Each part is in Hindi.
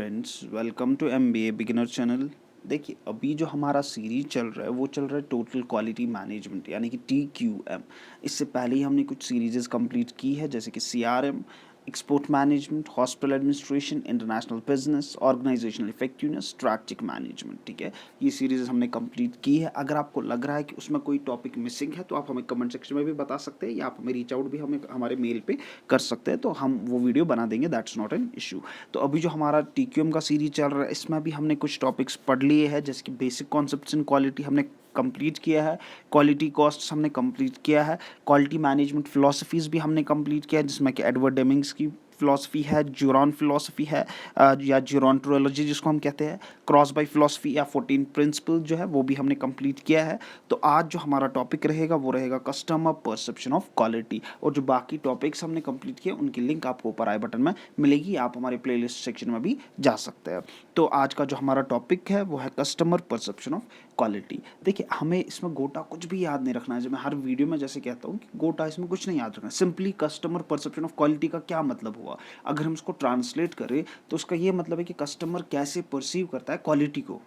Friends, welcome to MBA beginner channel. देखिए, अभी जो हमारा सीरीज चल रहा है वो चल रहा है टोटल क्वालिटी मैनेजमेंट यानी कि TQM। इससे पहले ही हमने कुछ सीरीजेस कंप्लीट की है, जैसे कि CRM, export management, hospital administration, international business, organisational effectiveness, strategic management. ठीक है, ये सीरीज हमने कंप्लीट की है। अगर आपको लग रहा है कि उसमें कोई टॉपिक मिसिंग है तो आप हमें कमेंट सेक्शन में भी बता सकते हैं, या आप हमें रीच आउट भी हमें हमारे मेल पे कर सकते हैं, तो हम वो वीडियो बना देंगे। That's not an issue. तो अभी जो हमारा TQM का सीरीज चल रहा है, इसमें भी हमने कुछ टॉपिक्स पढ़ लिए हैं, जैसे कि बेसिक कॉन्सेप्ट्स इन क्वालिटी हमने कंप्लीट किया है, क्वालिटी कॉस्ट्स हमने कंप्लीट किया है, क्वालिटी मैनेजमेंट फिलोसफीज़ भी हमने कंप्लीट किया है, जिसमें कि एडवर्ड डेमिंग्स की फिलोसफी है, ज्यूरॉन फिलोसफी है, या ज्यूरॉन्टोलॉजी जिसको हम कहते हैं, क्रॉस बाय फिलोसफी या 14 प्रिंसिपल जो है वो भी हमने कंप्लीट किया है। तो आज जो हमारा टॉपिक रहेगा वो रहेगा कस्टमर परसेप्शन ऑफ क्वालिटी, और जो बाकी टॉपिक्स हमने कंप्लीट किए उनकी लिंक आपको ऊपर आई बटन में मिलेगी, आप हमारे प्लेलिस्ट सेक्शन में भी जा सकते हैं। तो आज का जो हमारा टॉपिक है वो है कस्टमर परसेप्शन ऑफ क्वालिटी। देखिए, हमें इसमें गोटा कुछ भी याद नहीं रखना है, जब मैं हर वीडियो में जैसे कहता हूँ कि गोटा इसमें कुछ नहीं याद रखना, simply customer perception of quality का क्या मतलब हुआ। अगर हम इसको ट्रांसलेट करें तो उसका ये मतलब है कि कस्टमर कैसे परसीव करता है क्वालिटी को।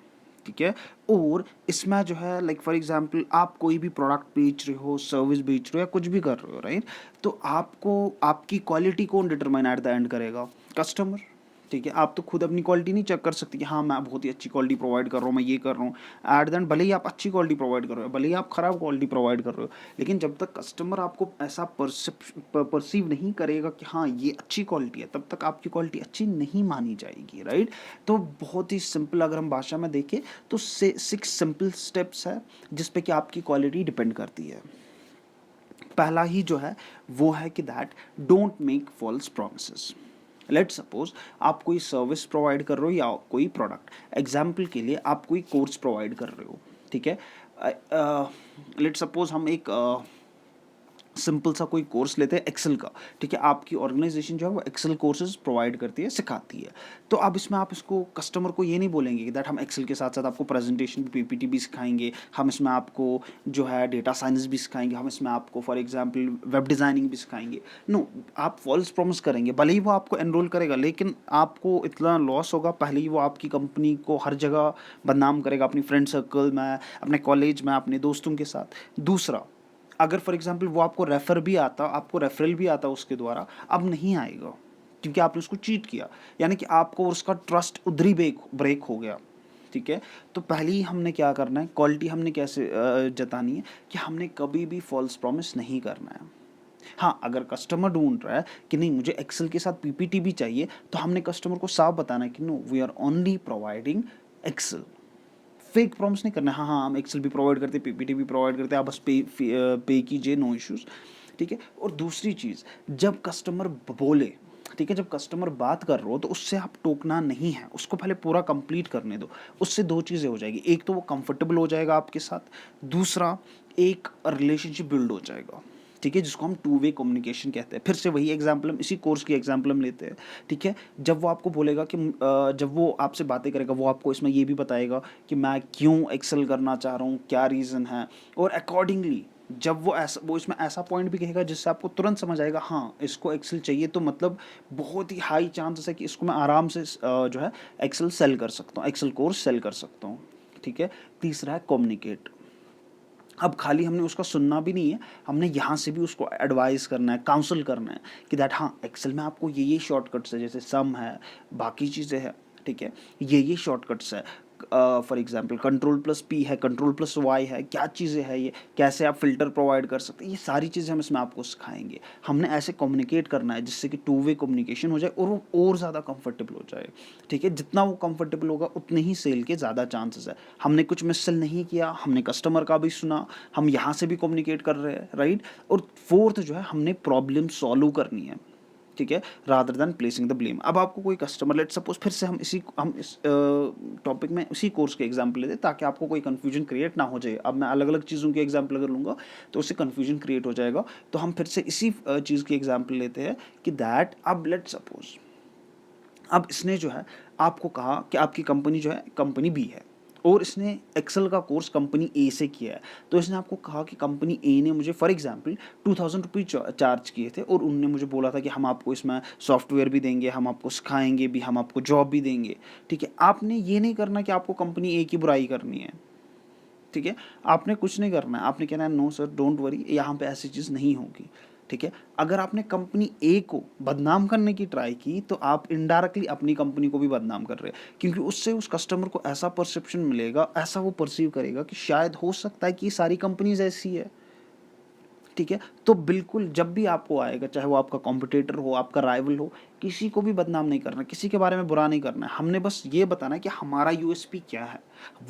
ठीक है, और इसमें जो है लाइक फॉर एग्जांपल आप कोई भी प्रोडक्ट बेच रहे हो, सर्विस बेच रहे हो, या कुछ भी कर रहे हो, राइट। तो आपको आपकी क्वालिटी कौन डिटरमाइन एट द एंड करेगा? कस्टमर। ठीक है, आप तो खुद अपनी क्वालिटी नहीं चेक कर सकते कि हाँ मैं बहुत ही अच्छी क्वालिटी प्रोवाइड कर रहा हूँ, मैं ये कर रहा हूँ। एट द एंड भले ही आप अच्छी क्वालिटी प्रोवाइड कर रहे हो, भले ही आप ख़राब क्वालिटी प्रोवाइड कर रहे हो, लेकिन जब तक कस्टमर आपको ऐसा परसीव नहीं करेगा कि हाँ ये अच्छी क्वालिटी है, तब तक आपकी क्वालिटी अच्छी नहीं मानी जाएगी, राइट। तो बहुत ही सिंपल अगर हम भाषा में देखें तो 6 सिंपल स्टेप्स है जिस पे कि आपकी क्वालिटी डिपेंड करती है। पहला ही जो है वो है कि that don't make false promises. Let suppose आप कोई सर्विस प्रोवाइड कर रहे हो या कोई प्रोडक्ट, एग्जाम्पल के लिए आप कोई कोर्स प्रोवाइड कर रहे हो। ठीक है, लेट सपोज हम एक सिंपल सा कोई कोर्स लेते हैं एक्सेल का। ठीक है, आपकी ऑर्गेनाइजेशन जो है वो एक्सेल कोर्सेज प्रोवाइड करती है, सिखाती है। तो अब इसमें आप इसको कस्टमर को ये नहीं बोलेंगे कि दैट हम एक्सेल के साथ साथ आपको प्रेजेंटेशन PPT भी सिखाएंगे, हम इसमें आपको जो है डेटा साइंस भी सिखाएंगे, हम इसमें आपको फॉर एग्जांपल वेब डिज़ाइनिंग भी सिखाएंगे। नो, आप फॉल्स प्रॉमिस करेंगे, भले ही वो आपको एनरोल करेगा, लेकिन आपको इतना लॉस होगा। पहले ही वो आपकी कंपनी को हर जगह बदनाम करेगा, अपनी फ्रेंड सर्कल में, अपने कॉलेज में, अपने दोस्तों के साथ। दूसरा, अगर फॉर एग्जांपल वो आपको रेफर भी आता, आपको रेफरल भी आता उसके द्वारा, अब नहीं आएगा क्योंकि आपने उसको चीट किया, यानी कि आपको उसका ट्रस्ट उधर ही ब्रेक हो गया। ठीक है, तो पहले ही हमने क्या करना है, क्वालिटी हमने कैसे जतानी है कि हमने कभी भी फॉल्स प्रॉमिस नहीं करना है। हाँ, अगर कस्टमर ढूंढ रहा है कि नहीं मुझे एक्सेल के साथ PPT भी चाहिए, तो हमने कस्टमर को साफ बताना है कि no, we are only providing Excel. Fake promise नहीं करना, हाँ हाँ हम एक्सेल भी प्रोवाइड करते हैं, PPT भी प्रोवाइड करते हैं, आप बस पे कीजिए, नो इश्यूज़। ठीक है, और दूसरी चीज़, जब कस्टमर बोले, ठीक है, जब कस्टमर बात कर रहे हो तो उससे आप टोकना नहीं है, उसको पहले पूरा कंप्लीट करने दो। उससे दो चीज़ें हो जाएगी, एक तो वो कंफर्टेबल हो जाएगा आपके साथ, दूसरा एक रिलेशनशिप बिल्ड हो जाएगा। ठीक है, जिसको हम 2 वे कम्युनिकेशन कहते हैं। फिर से वही एग्जाम्पल, हम इसी कोर्स की एग्जाम्पल हम लेते हैं। ठीक है, जब वो आपको बोलेगा कि जब वो आपसे बातें करेगा, वो आपको इसमें ये भी बताएगा कि मैं क्यों एक्सेल करना चाह रहा हूँ, क्या रीज़न है, और अकॉर्डिंगली जब वो इसमें ऐसा पॉइंट भी कहेगा जिससे आपको तुरंत समझ आएगा हाँ इसको एक्सेल चाहिए, तो मतलब बहुत ही हाई चांसेस है कि इसको मैं आराम से जो है एक्सेल सेल कर सकता हूँ, एक्सेल कोर्स सेल कर सकता हूँ। ठीक है, तीसरा है कम्युनिकेट। अब खाली हमने उसका सुनना भी नहीं है, हमने यहाँ से भी उसको एडवाइस करना है, काउंसल करना है कि दैट हाँ एक्सेल में आपको ये शॉर्टकट्स है, जैसे सम है, बाकी चीज़ें हैं। ठीक है, ये शॉर्टकट्स है, फॉर एग्जांपल Ctrl+P है, Ctrl+Y है, क्या चीज़ें हैं ये, कैसे आप फ़िल्टर प्रोवाइड कर सकते हैं, ये सारी चीज़ें हम इसमें आपको सिखाएंगे। हमने ऐसे कम्युनिकेट करना है जिससे कि 2 वे कम्युनिकेशन हो जाए और वो और ज़्यादा कंफर्टेबल हो जाए। ठीक है, जितना वो कंफर्टेबल होगा उतने ही सेल के ज़्यादा चांसेस है। हमने कुछ मिस सेल नहीं किया, हमने कस्टमर का भी सुना, हम यहाँ से भी कम्युनिकेट कर रहे हैं, राइट। और फोर्थ जो है, हमने प्रॉब्लम सॉल्व करनी है। ठीक है, rather than placing the blame. अब आपको कोई कस्टमर, लेट सपोज फिर से हम इस टॉपिक में उसी कोर्स के एग्जांपल लेते हैं ताकि आपको कोई कंफ्यूजन क्रिएट ना हो जाए। अब मैं अलग अलग चीज़ों के एग्जांपल अगर लूँगा तो उससे कंफ्यूजन क्रिएट हो जाएगा, तो हम फिर से इसी चीज़ की एग्जांपल लेते हैं कि दैट अब लेट सपोज अब इसने जो है आपको कहा कि आपकी कंपनी जो है कंपनी B है, और इसने एक्सेल का कोर्स कंपनी ए से किया है, तो इसने आपको कहा कि कंपनी ए ने मुझे फॉर एग्जांपल 2000 रुपीज़ चार्ज किए थे और उनने मुझे बोला था कि हम आपको इसमें सॉफ्टवेयर भी देंगे, हम आपको सिखाएंगे भी, हम आपको जॉब भी देंगे। ठीक है, आपने ये नहीं करना कि आपको कंपनी ए की बुराई करनी है। ठीक है, आपने कुछ नहीं करना है, आपने कहना है नो सर डोंट वरी, यहाँ पे ऐसी चीज़ नहीं होगी। ठीक है, अगर आपने कंपनी ए को बदनाम करने की ट्राई की तो आप इनडायरेक्टली अपनी कंपनी को भी बदनाम कर रहे हैं, क्योंकि उससे उस कस्टमर को ऐसा परसेप्शन मिलेगा, ऐसा वो परसीव करेगा कि शायद हो सकता है कि सारी कंपनीज ऐसी है। ठीक है, तो बिल्कुल जब भी आपको आएगा, चाहे वो आपका कॉम्पिटिटर हो, आपका राइवल हो, किसी को भी बदनाम नहीं करना, किसी के बारे में बुरा नहीं करना है। हमने बस ये बताना है कि हमारा यूएसपी क्या है,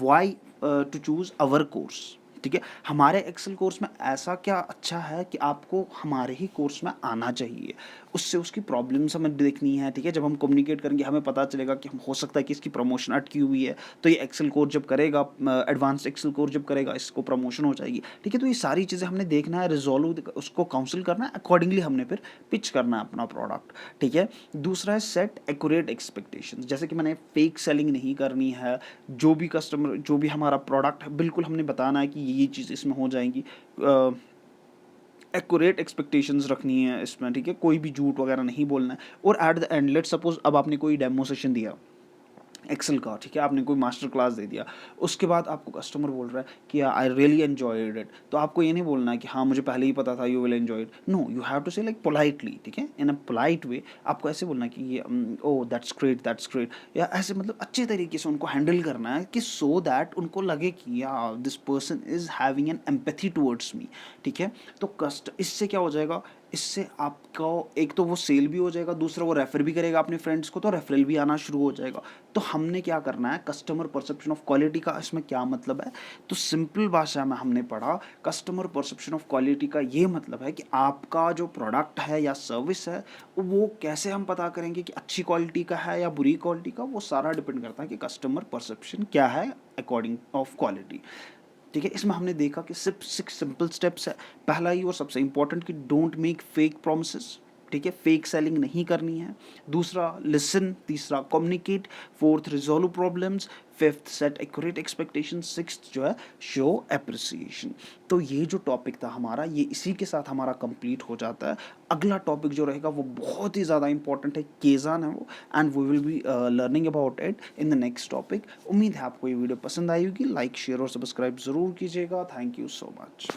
why to choose our course. ठीक है, हमारे एक्सेल कोर्स में ऐसा क्या अच्छा है कि आपको हमारे ही कोर्स में आना चाहिए, उससे उसकी प्रॉब्लम्स हमें देखनी है। ठीक है, जब हम कम्युनिकेट करेंगे हमें पता चलेगा कि हो सकता है कि इसकी प्रमोशन अटकी हुई है, तो ये एक्सेल कोर्स जब करेगा, एडवांस एक्सेल कोर्स जब करेगा, इसको प्रमोशन हो जाएगी। ठीक है, तो ये सारी चीज़ें हमने देखना है, रिजॉल्व उसको काउंसिल करना है, अकॉर्डिंगली हमने फिर पिच करना है अपना प्रोडक्ट। ठीक है, दूसरा है सेट एक्यूरेट एक्सपेक्टेशंस, जैसे कि मैंने फेक सेलिंग नहीं करनी है, जो भी कस्टमर, जो भी हमारा प्रोडक्ट है, बिल्कुल हमने बताना है कि ये चीज़ इसमें हो जाएंगी, एक्यूरेट एक्सपेक्टेशंस रखनी है इसमें। ठीक है, कोई भी झूठ वगैरह नहीं बोलना है। और at the and let suppose अब आपने कोई डेमो सेशन दिया एक्सेल का, ठीक है, आपने कोई मास्टर क्लास दे दिया, उसके बाद आपको कस्टमर बोल रहा है कि आई रियली एन्जॉयड इट, तो आपको ये नहीं बोलना है कि हाँ मुझे पहले ही पता था you will enjoy it. No, you have to say like politely. ठीक है, इन अ पोलाइट वे आपको ऐसे बोलना है कि ये ओ दैट्स ग्रेट, या ऐसे मतलब अच्छे तरीके से उनको हैंडल करना है कि सो दैट उनको लगे कि या this person is having an empathy towards me. ठीक है, तो इससे क्या हो जाएगा, इससे आपको एक तो वो सेल भी हो जाएगा, दूसरा वो रेफर भी करेगा अपने फ्रेंड्स को, तो रेफरल भी आना शुरू हो जाएगा। तो हमने क्या करना है, कस्टमर परसेप्शन ऑफ क्वालिटी का इसमें क्या मतलब है, तो सिंपल भाषा में हमने पढ़ा, कस्टमर परसेप्शन ऑफ क्वालिटी का ये मतलब है कि आपका जो प्रोडक्ट है या सर्विस है वो कैसे हम पता करेंगे कि अच्छी क्वालिटी का है या बुरी क्वालिटी का, वो सारा डिपेंड करता है कि कस्टमर परसेप्शन क्या है अकॉर्डिंग ऑफ क्वालिटी। ठीक है, इसमें हमने देखा कि सिर्फ 6 सिंपल स्टेप्स है। पहला ही और सबसे इंपॉर्टेंट कि डोंट मेक फेक प्रोमिसेस। ठीक है, फेक सेलिंग नहीं करनी है। दूसरा लिसन, तीसरा communicate, fourth resolve problems, fifth set accurate expectation, sixth जो है शो अप्रिसिएशन। तो ये जो टॉपिक था हमारा, ये इसी के साथ हमारा कंप्लीट हो जाता है। अगला टॉपिक जो रहेगा वो बहुत ही ज़्यादा इंपॉर्टेंट है, केजान है वो, and we will be learning about it in the next topic. उम्मीद है आपको ये वीडियो पसंद आई होगी। लाइक शेयर और सब्सक्राइब ज़रूर कीजिएगा। Thank you so much.